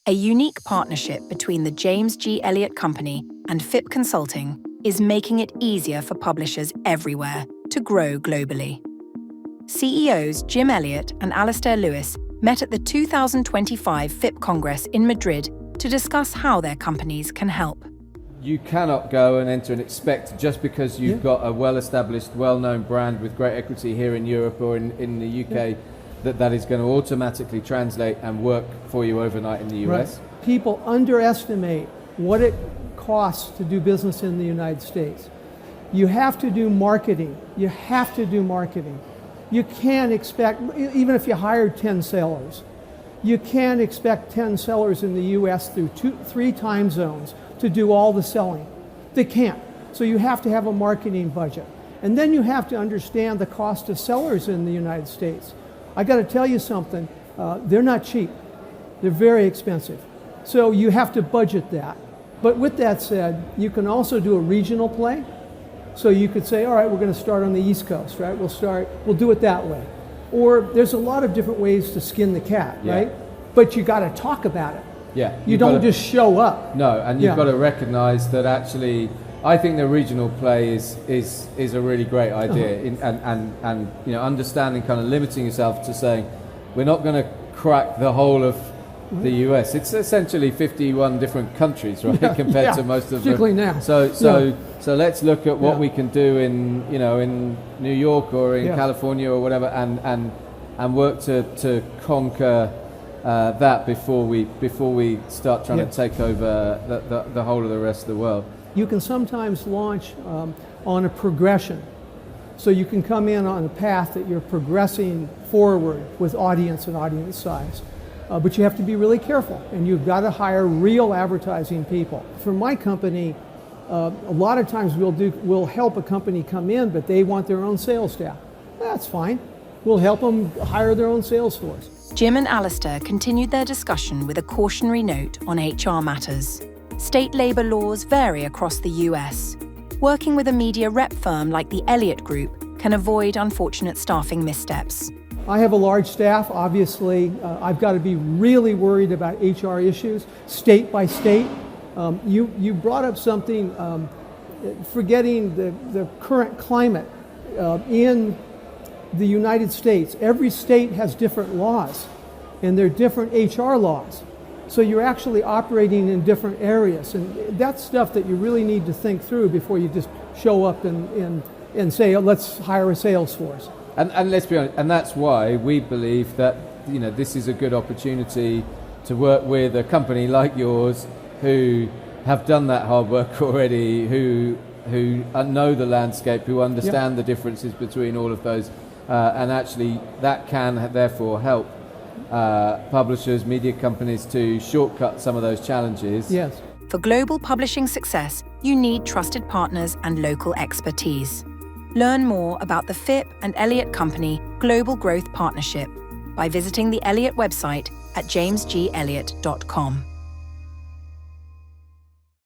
A unique partnership between the James G. Elliott Company and FIP Consulting is making it easier for publishers everywhere to grow globally. CEOs Jim Elliott and Alastair Lewis met at the 2025 FIP Congress in Madrid to discuss how their companies can help. You cannot go and enter and expect, just because you've got a well-established, well-known brand with great equity here in Europe or in the UK, that is going to automatically translate and work for you overnight in the US. Right. People underestimate what it costs to do business in the United States. You have to do marketing. You have to do marketing. You can't expect, even if you hired 10 sellers, you can't expect 10 sellers in the US through 3 time zones to do all the selling. They can't. So you have to have a marketing budget. And then you have to understand the cost of sellers in the United States. I got to tell you something, they're not cheap. They're very expensive. So you have to budget that. But with that said, you can also do a regional play. So you could say, all right, we're going to start on the East Coast, right? We'll do it that way. Or there's a lot of different ways to skin the cat, right? But you got to talk about it. Yeah. You don't just show up. No, and you've got to recognize that actually, I think the regional play is a really great idea, and you know, understanding, kind of limiting yourself to saying, we're not going to crack the whole of the US. It's essentially 51 different countries, right? Compared to most of particularly now. So let's look at what we can do in New York or in California or whatever, and work to conquer that before we start trying to take over the whole of the rest of the world. You can sometimes launch on a progression. So you can come in on a path that you're progressing forward with audience and audience size. But you have to be really careful, and you've got to hire real advertising people. For my company, a lot of times we'll help a company come in, but they want their own sales staff. That's fine. We'll help them hire their own sales force. Jim and Alastair continued their discussion with a cautionary note on HR matters. State labor laws vary across the US. Working with a media rep firm like the Elliott Group can avoid unfortunate staffing missteps. I have a large staff. Obviously, I've got to be really worried about HR issues, state by state. You brought up something, forgetting the current climate in the United States. Every state has different laws, and they're different HR laws. So you're actually operating in different areas, and that's stuff that you really need to think through before you just show up and say, oh, let's hire a sales force. And let's be honest, and that's why we believe that this is a good opportunity to work with a company like yours who have done that hard work already, who know the landscape, who understand the differences between all of those, and actually that can therefore help publishers, media companies to shortcut some of those challenges. Yes. For global publishing success, you need trusted partners and local expertise. Learn more about the FIP and Elliott Company Global Growth Partnership by visiting the Elliott website at jamesgelliott.com.